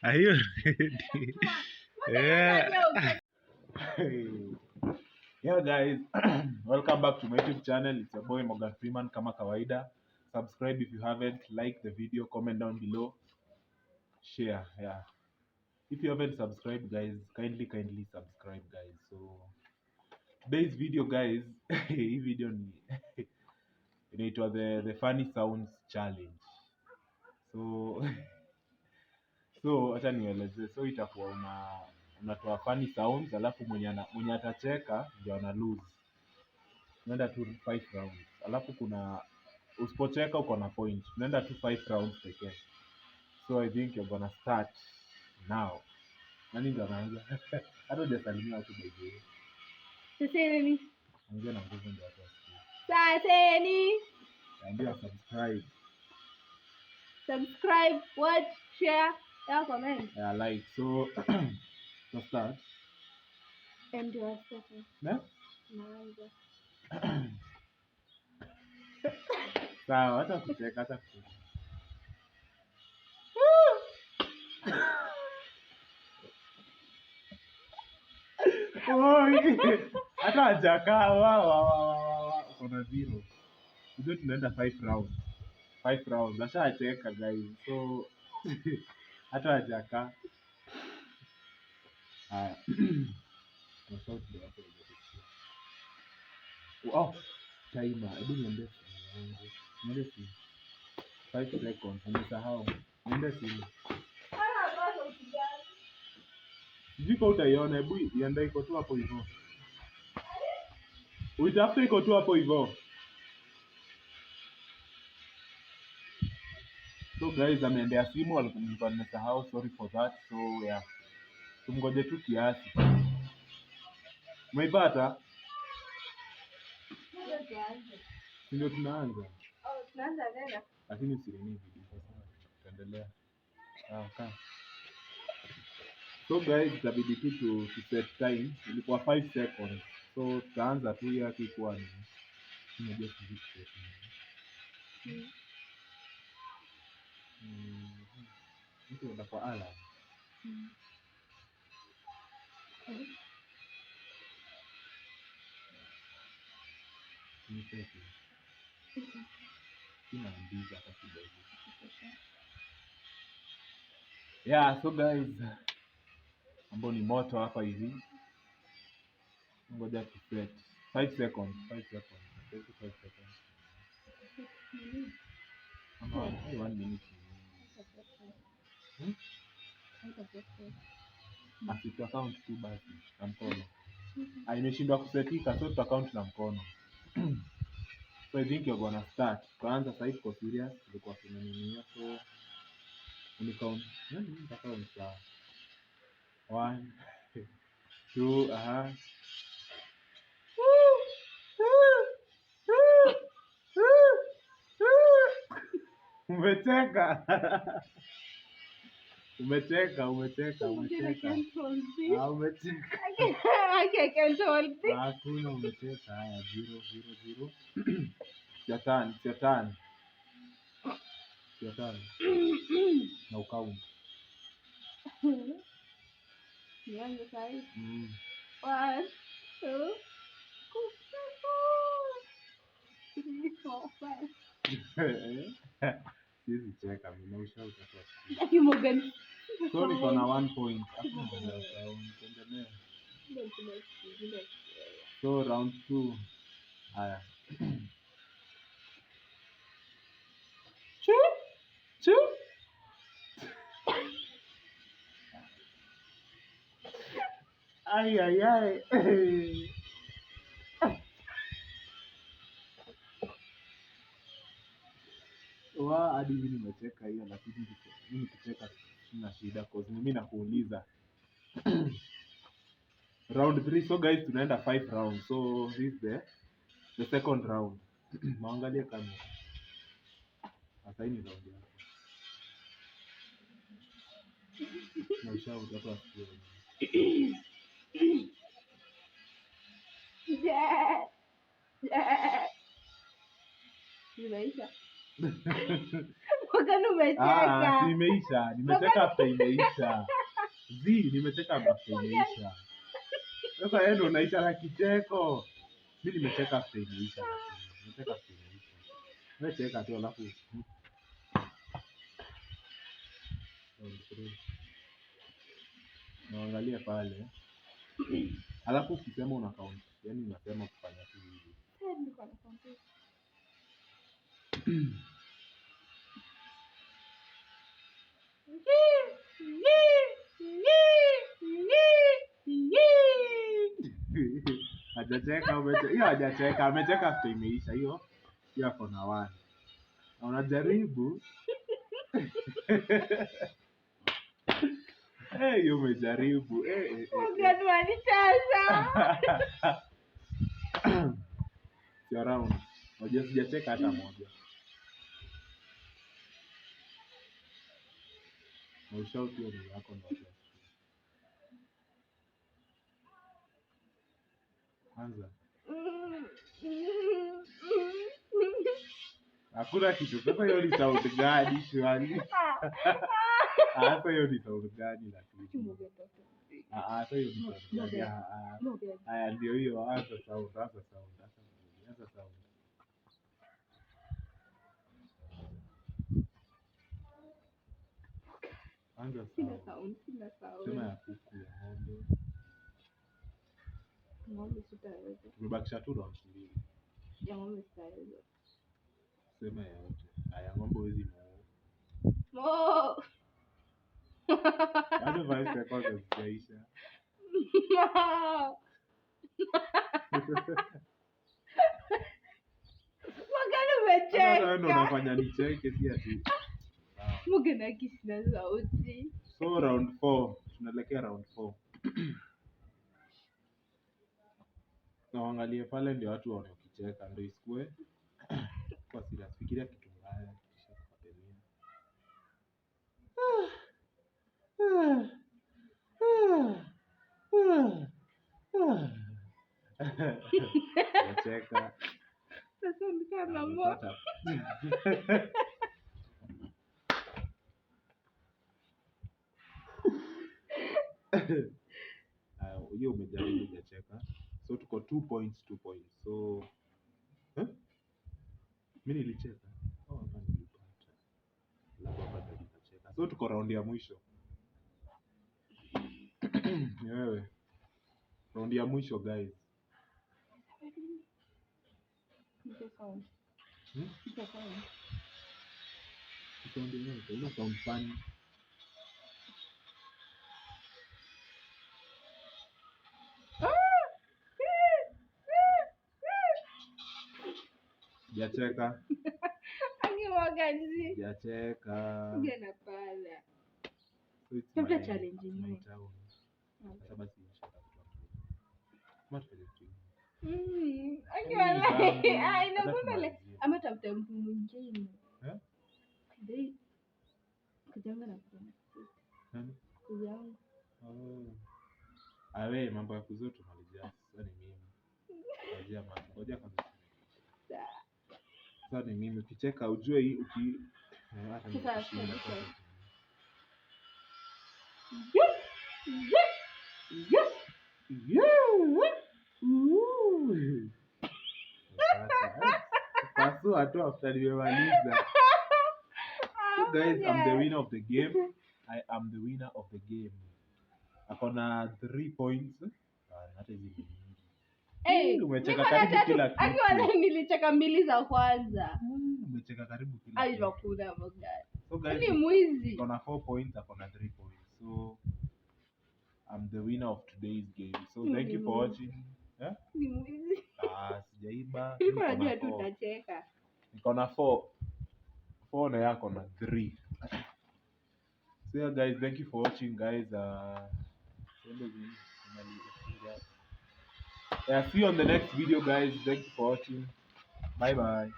Are you ready? Yeah. Yeah, guys. Welcome back to my YouTube channel. It's your boy Morgan Freeman kama kawaida. Subscribe if you haven't. Like the video, comment down below, share. Yeah. If you haven't subscribed, guys, kindly subscribe, guys. So today's video, guys, hii video ni inaitwa the funny sounds challenge. So acha nieleze. So itakuwa unatoa funny sounds, alafu mwenye atacheka ndio ana lose. Tunaenda tu 5 rounds. Alafu kuna usipocheka uko na point. Tunaenda tu 5 rounds pekee. So I think you're gonna start now. Nani ndo anaanza? Hata hujasalimia watu by the way. Saseni. Ongea na nguvu ndio watu wasikie. Saseni. Ambia subscribe. Subscribe, watch, share, and comment. Yeah, like. So let's start. And you are second. Ne? Naanza. Sawa, hata kucheka, hata kucheka. Hata hajakaa kuna zero. Ndio tunaenda 5 rounds. 5 rounds. Ashacheka guys. So hata hajakaa. Haya. Oh, timer. Hebu niambie simu yangu. Niambie simu. 5 seconds. Nimesahau. Niambie simu. Sijui kama utaiona. Hebu iandae iko tu hapo hivyo. Uitafute iko tu hapo hivyo. So guys, ameendea simu alikuwa nimesahau, sorry for that. So yeah. Tumgoje tu kiasi. Umeipata? Ndio tunaanza. Oh, tunaanza tena. Lakini usirini video sasa. Tuendelea. Okay. So guys, itabidi tu to set time. Ilikuwa 5 seconds. So tutaanza tu yake kwa ni. Unajua kitu set. Mtu ndo kwa ala. Ni seti. Sina mbiza hata kidogo. Yeah, so guys, ambao ni moto hapa hivi. Ngoja tu set 5 seconds, 5 seconds. 5 seconds. Ama 1 minute. Basi tu account tu basi na mkono. Imeshindwa kusetika, so tu account na mkono. So I think you're gonna start. Kwanza sasa hivi kwa serious, tulikuwa tunanini so unicount. Nani account sawa? 1 2 aha. Umecheka. Umecheka. Umecheka. Umecheka. I can't hold it. Hakuna umecheka. Haya 0 Siatani. Na ukaunt. Nianze sahi. 1 2 3 4 5. Siwezi cheka mimi na ushauri utakuwa. Ati Morgan. So niko na 1 point. So round 2. Haya. Chu. Ai. Hadi mimi nimecheka hiyo, lakini mimi nikicheka sina shida cause mimi nakuuliza. Round 3. So guys, tunaenda 5 rounds. So this is the second round. Maangalie kamera. Sasa hii ni round yako. Na ushauri watu wasikie. Yeah. Nimeisha. Morgan umecheka. Si imeisha. Nimecheka after imeisha. Nimecheka after imeisha. Sasa yeye ndo unaisha na kicheko. Mimi nimecheka after imeisha. Nimecheka after imeisha. Nimecheka tu alafu naangalia pale. Alafu ukisema una count. Yaani unasema kufanya tu hivi. Hajacheka, hiyo hajacheka, amecheka after imeisha hiyo. Hiyo hapo na one. Na unajaribu. Hiyo umejaribu. Morgan wanicheza. Sio round. Unajua sijacheka hata moja. Na ushout hiyo ni yako ndio. Anza. Hakuna kitu. Sasa hiyo ni sound gani shwari? Sasa hiyo ni sound gani lakini? Sasa hiyo ni sound gani? Haya ndio hiyo anza sound. Anza sound. Sina sound. Sema ya kuku ya ng'ombe. Ng'ombe sitaweza. Tumebakisha tu round 2. Ya ng'ombe sitaweza. Sema ya yote. Haya ng'ombe huwezi muoa. Mo. Bado 5 seconds hazijaisha. Morgan umecheka. Sasa ndo unafanya nicheke si ati. Morgan akisina sauti. So round 4. Tunaelekea round 4. Na waangalie pale ndio watu waone ukicheka ndio isikue. Kwa serious fikiria kitu mbaya kisha kufuatilia. Nacheka. Sasa nikana mo. Hiyo umejaribu hujacheka. So tuko 2 points. So mimi nilicheka. Hapa nilipata. Labda hapa nitacheka. So tuko round ya mwisho. Ni wewe. Round ya mwisho guys. Sound. Sound yenyewe ina sound funny. Sijacheka. Morgan zi. Sijacheka. Morgan hapana. Labda challenge nyingine. Sasa basi nishaka kutoa. Inakuwa ama tafuta mtu mwingine. Kujanga na kujanga. Awe mambo ya kuzoea tumalizia. Sasa ni mimi. Ngoja kwanza. Sasa ni mimi ukicheka ujue hii hata nikishinda. Pasu atu after nimemaliza. So guys, I'm the winner of the game. I am the winner of the game. Akona 3 points. Hata hizi ni nyingi. Umecheka karibu kila kitu. Akiwa nilicheka mbili za kwanza. Umecheka karibu kila kitu. Hakuna Morgan. So guys, ni mwizi. Akona 4 points, akona 3 points. So I'm the winner of today's game. So thank you for watching. Ni mwizi. Sijaiba. Niko najua tu utacheka. Niko na 4. 4 na yako na 3. So yeah guys, thank you for watching guys. See you on the next video guys. Thank you for watching. Bye bye.